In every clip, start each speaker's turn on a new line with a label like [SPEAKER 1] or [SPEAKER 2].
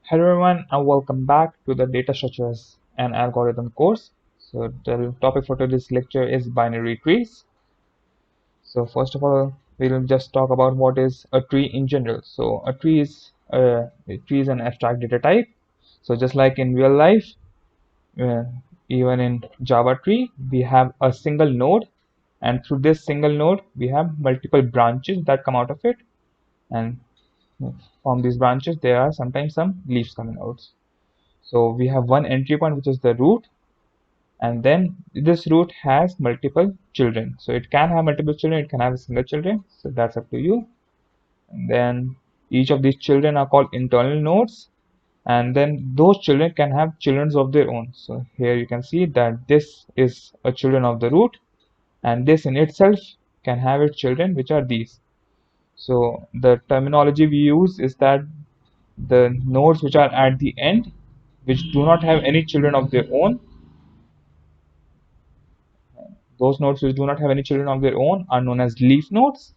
[SPEAKER 1] Hello everyone and welcome back to the Data Structures and Algorithm course. So the topic for today's lecture is binary trees. So first of all, we'll just talk about what is a tree in general. So a tree is an abstract data type. So just like in real life, uh, even in Java tree, we have a single node, and through this single node, we have multiple branches that come out of it, and from these branches, there are sometimes some leaves coming out. So we have one entry point, which is the root, and then this root has multiple children. So it can have multiple children, it can have a single children. So that's up to you. And then each of these children are called internal nodes, and then those children can have children of their own. So here you can see that this is a children of the root, and this in itself can have its children, which are these. So the terminology we use is that the nodes which are at the end, which do not have any children of their own, those nodes which do not have any children of their own are known as leaf nodes.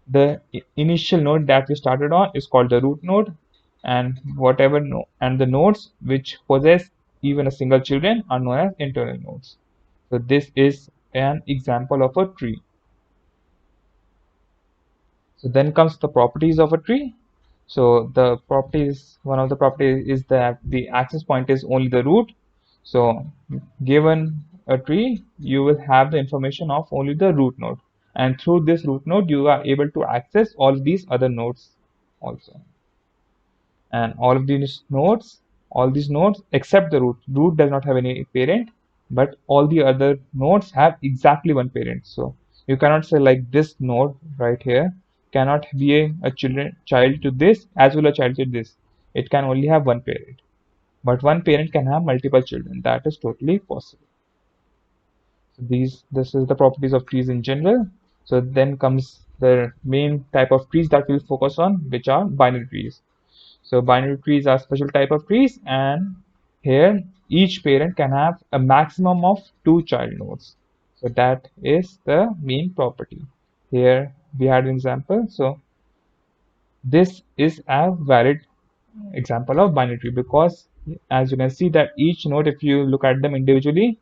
[SPEAKER 1] The initial node that we started on is called the root node, and and the nodes which possess even a single children are known as internal nodes. So this is an example of a tree. So then comes the properties of a tree. So the properties, one of the properties is that the access point is only the root. So given a tree, you will have the information of only the root node. And through this root node, you are able to access all these other nodes also. And all these nodes except the root does not have any parent, but all the other nodes have exactly one parent. So you cannot say like this node right here cannot be a child to this as well as a child to this. It can only have one parent, but one parent can have multiple children. That is totally possible. So this is the properties of trees in general. So then comes the main type of trees that we'll focus on, which are binary trees. So binary trees are special type of trees, and here each parent can have a maximum of two child nodes. So that is the main property. Here we had an example. So this is a valid example of binary tree, because as you can see that each node, if you look at them individually,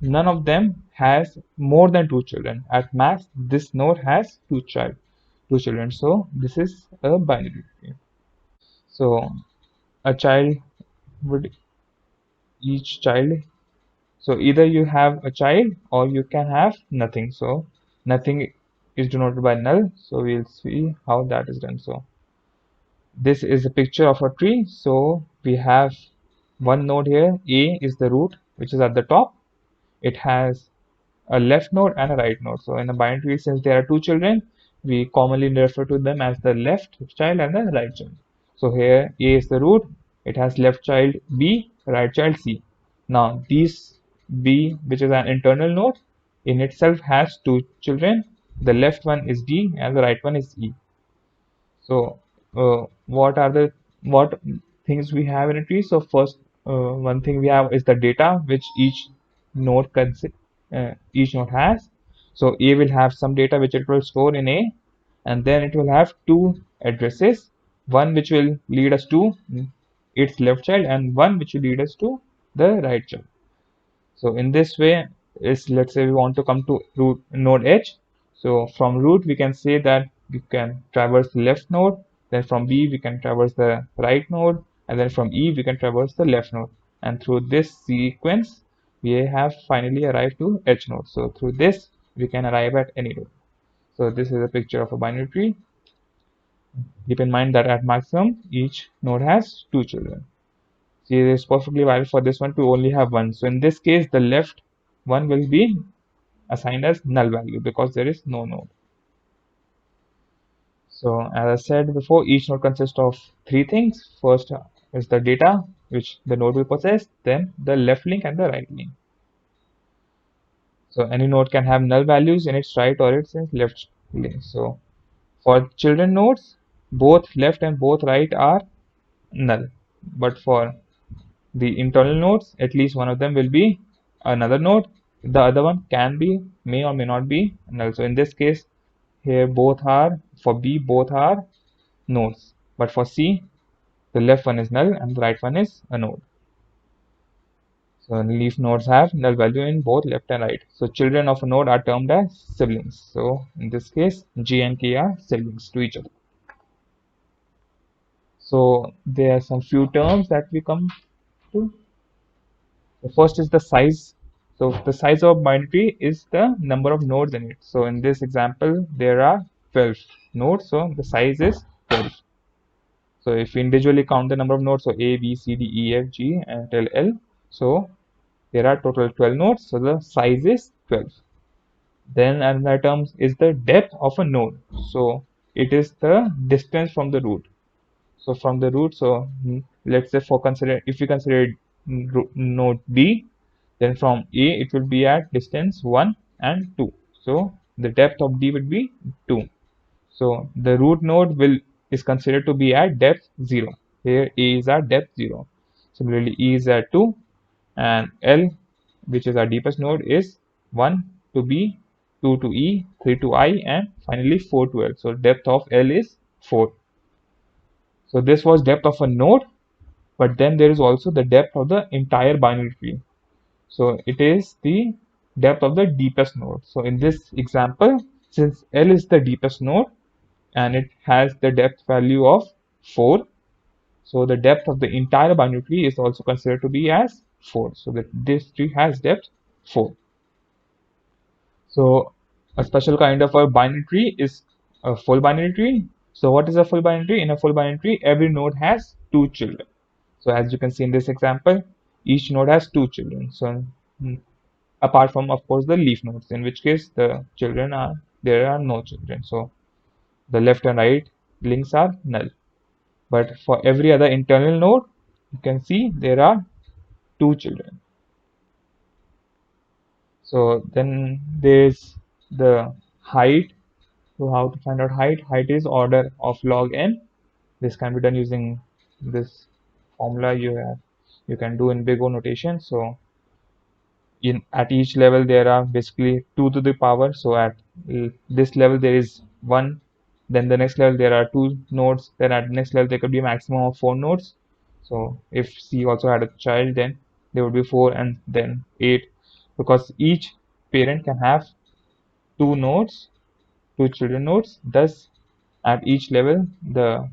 [SPEAKER 1] none of them has more than two children. At max, this node has two children. So this is a binary tree. So a child would each child. So either you have a child or you can have nothing. So nothing is denoted by null. So we'll see how that is done. So this is a picture of a tree. So we have one node here. A is the root, which is at the top. It has a left node and a right node. So in a binary tree, since there are two children, we commonly refer to them as the left child and the right child. So here A is the root, it has left child B, right child C. Now these B, which is an internal node, in itself has two children. The left one is D and the right one is E. So what are the what things we have in a tree? So first, one thing we have is the data which each node has. So A will have some data which it will store in A, and then it will have two addresses, one which will lead us to its left child and one which will lead us to the right child. So in this way, is let's say we want to come to root node H. So from root we can say that we can traverse the left node, then from B we can traverse the right node, and then from E we can traverse the left node. And through this sequence we have finally arrived to H node. So through this we can arrive at any node. So this is a picture of a binary tree. Keep in mind that at maximum each node has two children. See, it is perfectly valid for this one to only have one. So in this case, the left one will be assigned as null value because there is no node. So as I said before, each node consists of three things. First is the data which the node will possess, then the left link and the right link. So any node can have null values in its right or its left link. So for children nodes, both left and both right are null. But for the internal nodes, at least one of them will be another node. The other one may or may not be null. So in this case, here both are, for B, both are nodes. But for C, the left one is null and the right one is a node. So leaf nodes have null value in both left and right. So children of a node are termed as siblings. So in this case, G and K are siblings to each other. So there are some few terms that we come to. The first is the size. So the size of binary tree is the number of nodes in it. So in this example, there are 12 nodes. So the size is 12. So if we individually count the number of nodes, so A, B, C, D, E, F, G, until L. So there are total 12 nodes. So the size is 12. Then another term is the depth of a node. So it is the distance from the root. So from the root, so let's say if we consider node D, then from A it will be at distance 1 and 2. So the depth of D would be 2. So the root node is considered to be at depth 0. Here A is at depth 0. Similarly, E is at 2, and L, which is our deepest node, is 1 to B, 2 to E, 3 to I, and finally 4 to L. So depth of L is 4. So this was depth of a node, but then there is also the depth of the entire binary tree. So it is the depth of the deepest node. So in this example, since L is the deepest node and it has the depth value of 4, so the depth of the entire binary tree is also considered to be as 4. So that this tree has depth 4. So a special kind of a binary tree is a full binary tree. So what is a full binary tree? In a full binary tree, every node has 2 children. So as you can see in this example, each node has 2 children. So apart from, of course, the leaf nodes, in which case there are no children. So the left and right links are null. But for every other internal node, you can see there are 2 children. So then there's the height. So how to find out height? Height is order of log n. This can be done using this formula you can do in big O notation. So at each level there are basically 2 to the power. So at this level there is 1. Then the next level there are 2 nodes. Then at the next level there could be a maximum of 4 nodes. So if C also had a child, then there would be 4 and then 8, because each parent can have 2 nodes, 2 children nodes. Thus at each level the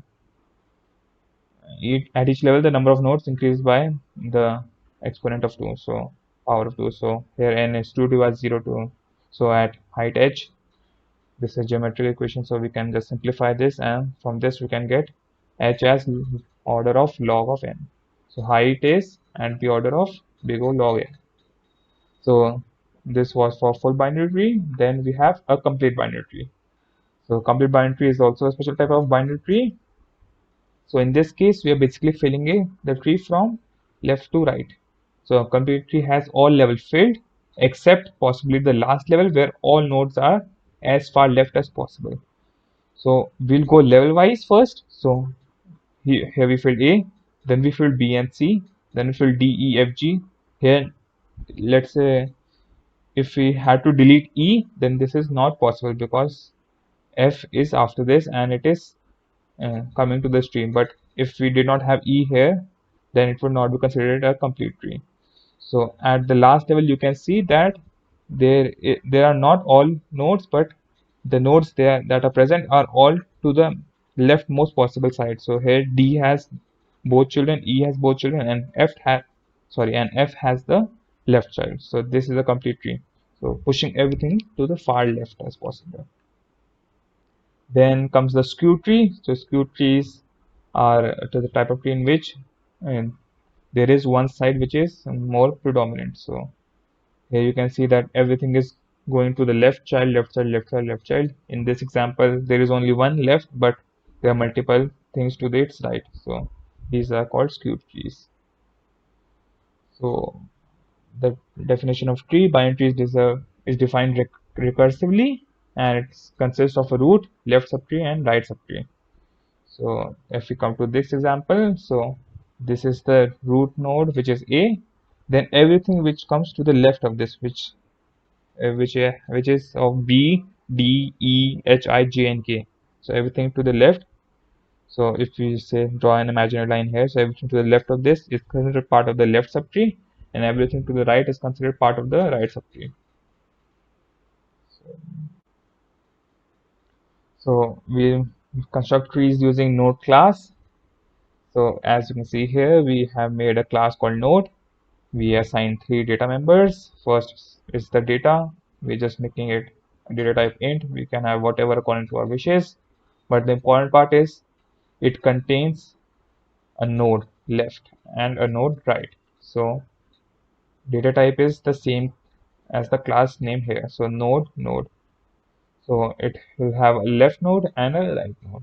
[SPEAKER 1] the number of nodes increased by the exponent of 2, so power of 2. So here n is 2 divided 0 to, so at height h, this is a geometric equation, so we can just simplify this, and from this we can get h as order of log of n. So height is and the order of big O log n. So this was for full binary tree. Then we have a complete binary tree. So complete binary tree is also a special type of binary tree. So in this case, we are basically filling the tree from left to right. So a complete tree has all levels filled except possibly the last level where all nodes are as far left as possible. So we'll go level wise first. So here we filled A, then we filled B and C, then we filled D, E, F, G. Here, let's say if we had to delete E, then this is not possible because F is after this and it is coming to the stream. But if we did not have E here, then it would not be considered a complete tree. So at the last level, you can see that there are not all nodes, but the nodes there that are present are all to the leftmost possible side. So here D has both children, E has both children, and F has the left child. So this is a complete tree. So pushing everything to the far left as possible. Then comes the skew tree. So skew trees are to the type of tree in which there is one side which is more predominant. So here you can see that everything is going to the left child, left child, left child, left child. In this example, there is only one left, but there are multiple things to its right. So these are called skew trees. So the definition of tree: binary trees is defined recursively, and it consists of a root, left subtree, and right subtree. So if we come to this example, so this is the root node, which is A. Then everything which comes to the left of this, which is of B, D, E, H, I, J, and K. So everything to the left. So if we say draw an imaginary line here, so everything to the left of this is considered part of the left subtree, and everything to the right is considered part of the right subtree. So we construct trees using node class. So as you can see here, we have made a class called node. We assign 3 data members. First is the data. We're just making it data type int. We can have whatever according to our wishes. But the important part is it contains a node left and a node right. So data type is the same as the class name here. So node. So it will have a left node and a right node.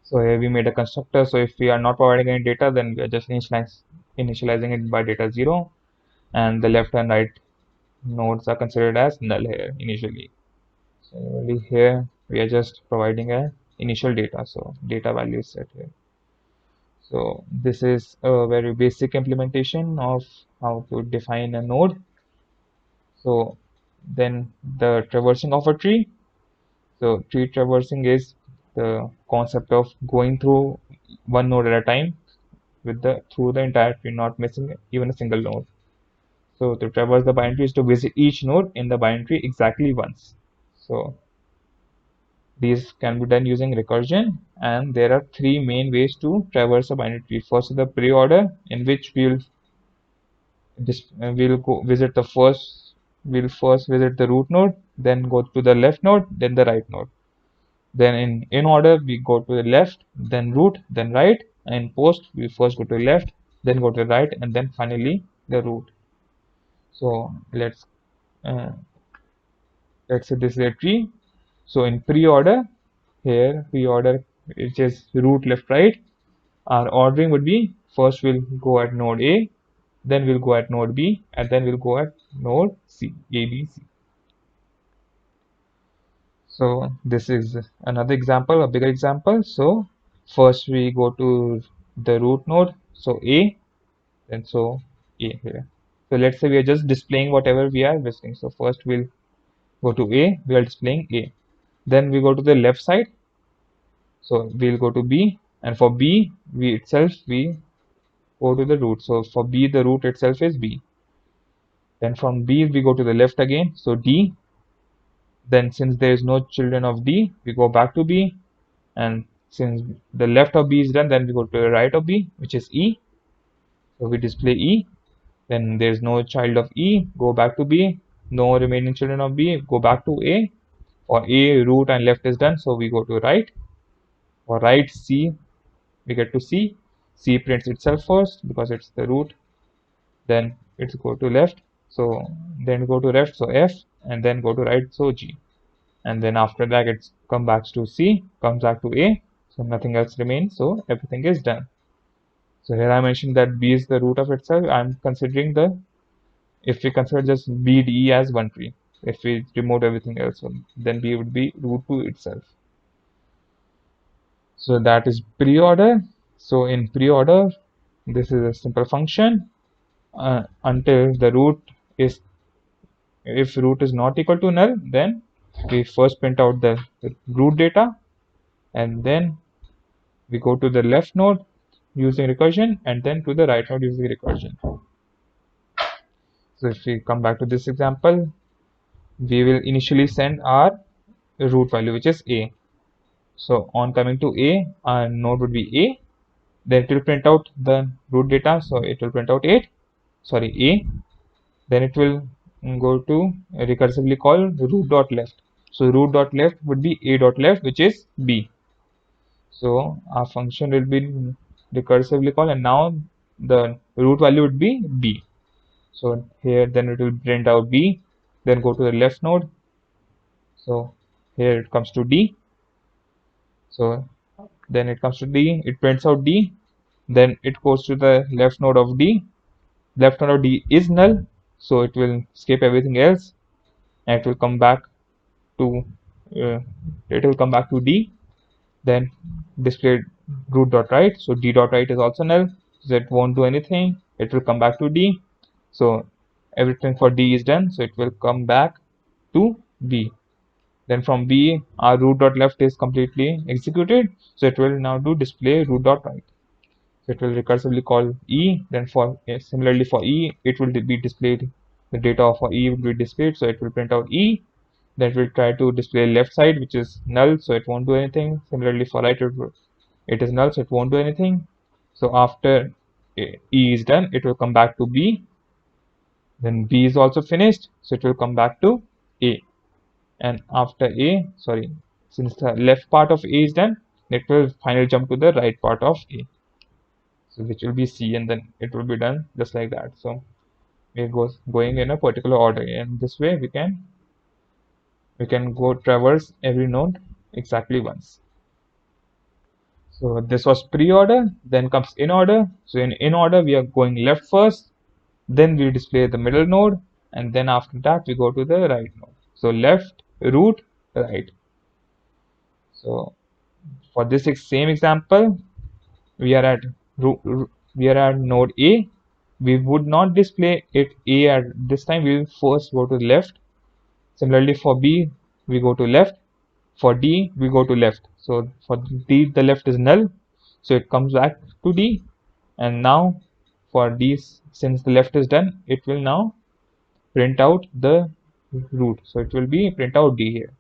[SPEAKER 1] So here we made a constructor. So if we are not providing any data, then we are just initializing it by data 0, and the left and right nodes are considered as null here initially. So only here we are just providing a initial data. So data value is set here. So this is a very basic implementation of how to define a node. So then the traversing of a tree. So tree traversing is the concept of going through one node at a time through the entire tree, not missing even a single node. So to traverse the binary tree is to visit each node in the binary tree exactly once. So these can be done using recursion, and there are 3 main ways to traverse a binary tree. First is the pre-order, in which we'll go visit the first we'll first visit the root node, then go to the left node, then the right node. Then in order we go to the left, then root, then right, and in post we first go to the left, then go to the right, and then finally the root. So uh, let's say this is a tree. So in pre-order, here pre-order, which is root left right, our ordering would be first we'll go at node A, then we'll go at node B, and then we'll go at node C, A, B, C. So this is another example, a bigger example. So first we go to the root node, so A, then so A here. So let's say we are just displaying whatever we are visiting. So first we'll go to A, we are displaying A. Then we go to the left side, so we'll go to B, and for B, we go to the root. So for B, the root itself is B. Then from B, we go to the left again, so D. Then since there is no children of D, we go back to B. And since the left of B is done, then we go to the right of B, which is E. So we display E. Then there is no child of E, go back to B. No remaining children of B, go back to A. For A, root and left is done, so we go to right. For right, C, we get to C. C prints itself first because it's the root. Then it's go to left, so then go to left, so F, and then go to right, so G. And then after that it's come back to C, comes back to A, so nothing else remains, so everything is done. So here I mentioned that B is the root of itself. I'm considering if we consider just B D E as one tree, if we remove everything else, then B would be root to itself. So that is pre-order. So in pre-order, this is a simple function until the root is, if root is not equal to null, then we first print out the root data, and then we go to the left node using recursion, and then to the right node using recursion. So if we come back to this example, we will initially send our root value, which is A. So on coming to A, our node would be A. Then it will print out the root data. So it will print out A. Then it will go to recursively call root.left. So root.left would be A.left, which is B. So our function will be recursively called, and now the root value would be B. So here then it will print out B, then go to the left node. So here it comes to D. So then it comes to D, it prints out D, then it goes to the left node of D. Left node of D is null, so it will skip everything else, and it will come back to D. Then display root.right, so d.right is also null, so it won't do anything. It will come back to D. So everything for D is done, so it will come back to B. Then from B, our root dot left is completely executed, so it will now do display root dot right. So it will recursively call E. Then for similarly for E, it will be displayed. The data for E will be displayed, so it will print out E. Then it will try to display left side, which is null, so it won't do anything. Similarly for right, it is null, so it won't do anything. So after E is done, it will come back to B. Then B is also finished, so it will come back to A. And after A, sorry, since the left part of A is done, it will finally jump to the right part of A, so which will be C, and then it will be done just like that. So it goes going in a particular order, and this way we can go traverse every node exactly once. So this was pre-order, then comes in order. So in order we are going left first, then we display the middle node, and then after that we go to the right node. So left, root, right. So for this same example, we are at node A. We would not display it A at this time. We will first go to left. Similarly for B, we go to left. For D, we go to left. So for D, the left is null, so it comes back to D. And now for D, since the left is done, it will now print out the root. So it will be print out D here.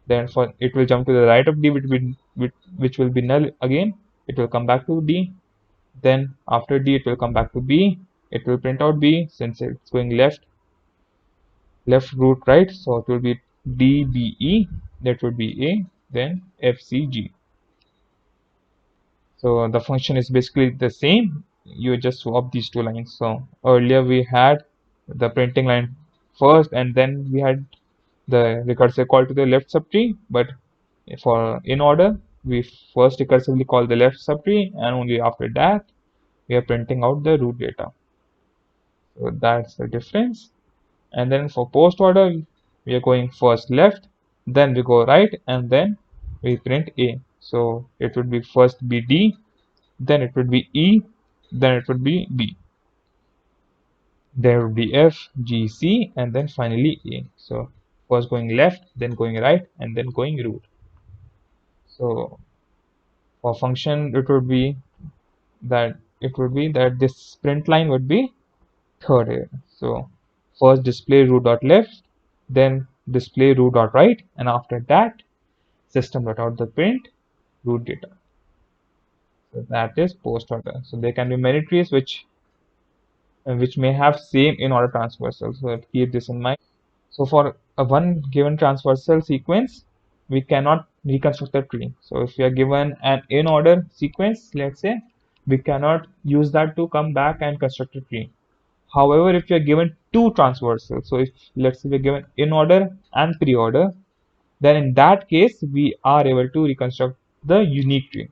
[SPEAKER 1] Then for it will jump to the right of D, which will be null again. It will come back to D. Then after D, it will come back to B. It will print out B since it's going left root right. So it will be D B E. That would be A. Then F C G. So the function is basically the same. You just swap these two lines. So earlier we had the printing line first, and then we had the recursive call to the left subtree. But for in order, we first recursively call the left subtree, and only after that we are printing out the root data. So that's the difference. And then for post order, we are going first left, then we go right, and then we print A. So it would be first be D, then it would be E, then it would be B. There would be F, G, C, and then finally A. So first going left, then going right, and then going root. So for function, it would be that this print line would be third here. So first display root dot left, then display root dot right, and after that system dot out the print root data. So that is post order. So there can be many trees which may have same in order transversal. So keep this in mind. So for a one given transversal sequence, we cannot reconstruct the tree. So if we are given an in order sequence, let's say, we cannot use that to come back and construct a tree. However, if we are given two transversals, so if let's say we are given in order and pre-order, then in that case we are able to reconstruct the unique tree.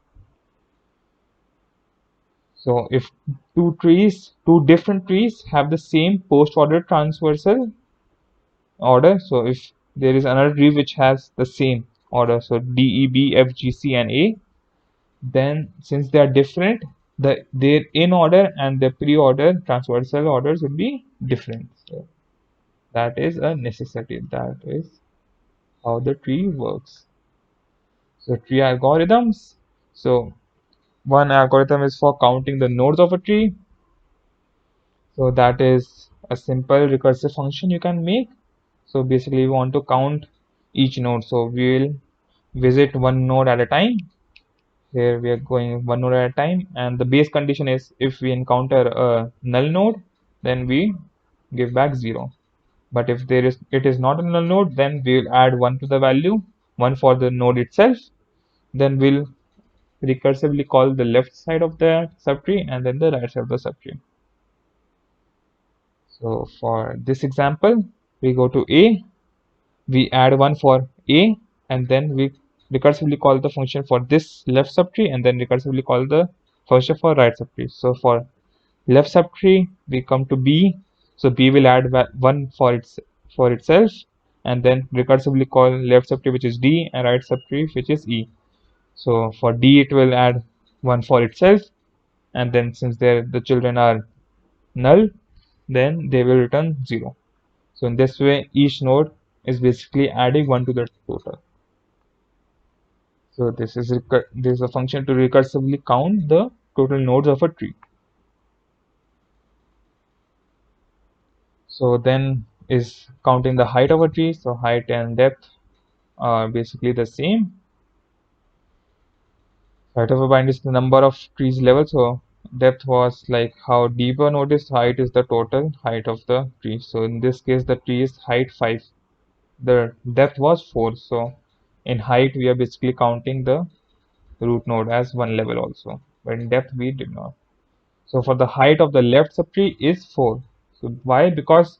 [SPEAKER 1] So if two different trees have the same post-order transversal order, so if there is another tree which has the same order, so D, E, B, F, G, C, and A, then since they are different, their in order and their pre-order transversal orders would be different. So that is a necessity. That is how the tree works. So tree algorithms. So one algorithm is for counting the nodes of a tree. So that is a simple recursive function you can make. So basically we want to count each node. So we will visit one node at a time. Here we are going one node at a time, and the base condition is if we encounter a null node, then we give back 0. But if it is not a null node, then we will add 1 to the value, 1 for the node itself. Then we'll recursively call the left side of the subtree and then the right side of the subtree. So for this example, we go to A, we add 1 for A, and then we recursively call the function for this left subtree, and then recursively call the function for right subtree. So for left subtree, we come to B, so B will add 1 for itself, and then recursively call left subtree, which is D, and right subtree, which is E. So for D, it will add 1 for itself, and then since the children are null, then they will return 0. So in this way, each node is basically adding 1 to the total. So this is a function to recursively count the total nodes of a tree. So then is counting the height of a tree. So height and depth are basically the same. Height of a bind is the number of trees level. So depth was like how deep a node is. Height is the total height of the tree. So in this case, the tree is height 5. The depth was 4. So in height, we are basically counting the root node as one level also. But in depth, we did not. So for the height of the left subtree is 4. So why? Because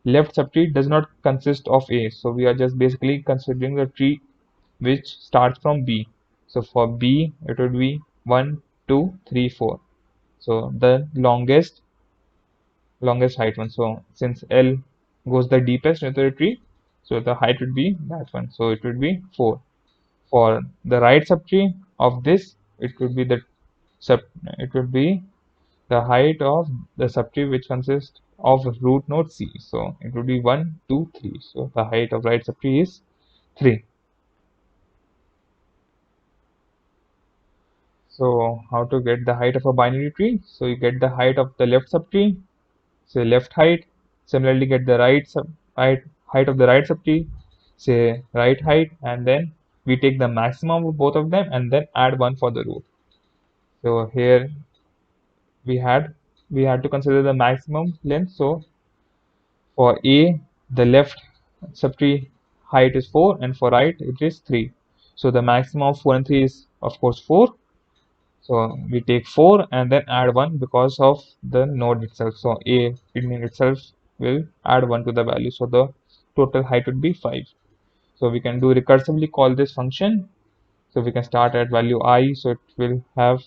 [SPEAKER 1] left subtree does not consist of A. So we are just basically considering the tree which starts from B. So for B, it would be 1, 2, 3, 4. So the longest height one. So since L goes the deepest into the tree, so the height would be that one. So it would be 4. For the right subtree of this, it would be sub it would be the height of the subtree which consists of root node C. So it would be 1, 2, 3. So the height of right subtree is 3. So how to get the height of a binary tree? So you get the height of the left subtree, say left height. Similarly, get the height of the right subtree, say right height, and then we take the maximum of both of them and then add 1 for the root. So here we had we had to consider the maximum length. So for A, the left subtree height is 4 and for right it is 3. So the maximum of 4 and 3 is of course 4. So we take 4 and then add 1 because of the node itself. So A in itself will add 1 to the value. So the total height would be 5. So we can do recursively call this function. So we can start at value I. So it will have,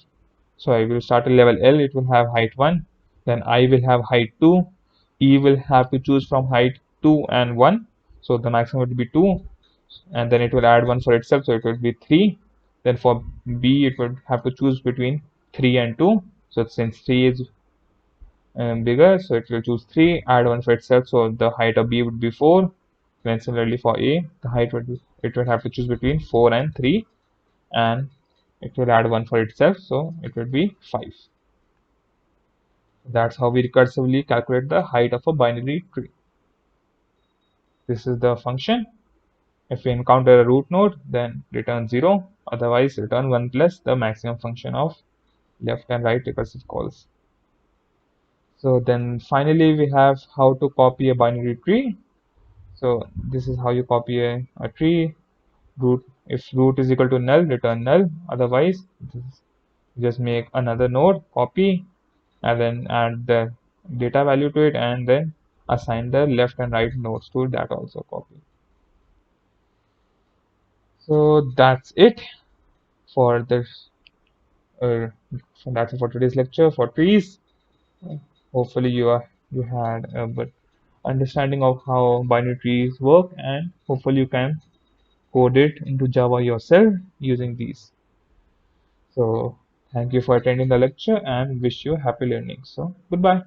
[SPEAKER 1] so I will start at level L. It will have height 1. Then I will have height 2. E will have to choose from height 2 and 1. So the maximum would be 2. And then it will add 1 for itself. So it would be 3. Then for B, it would have to choose between 3 and 2. So since 3 is bigger, so it will choose 3, add 1 for itself. So the height of B would be 4. Then similarly for A, the height would be, it would have to choose between 4 and 3, and it will add 1 for itself. So it would be 5. That's how we recursively calculate the height of a binary tree. This is the function. If we encounter a root node, then return 0. Otherwise, return 1 plus the maximum function of left and right recursive calls. So then finally we have how to copy a binary tree. So this is how you copy a tree. Root, if root is equal to null, return null. Otherwise, just make another node, copy, and then add the data value to it, and then assign the left and right nodes to that also copy. So that's it for this. So that's it for today's lecture for trees. Hopefully you had a good understanding of how binary trees work, and hopefully you can code it into Java yourself using these. So thank you for attending the lecture and wish you happy learning. So goodbye.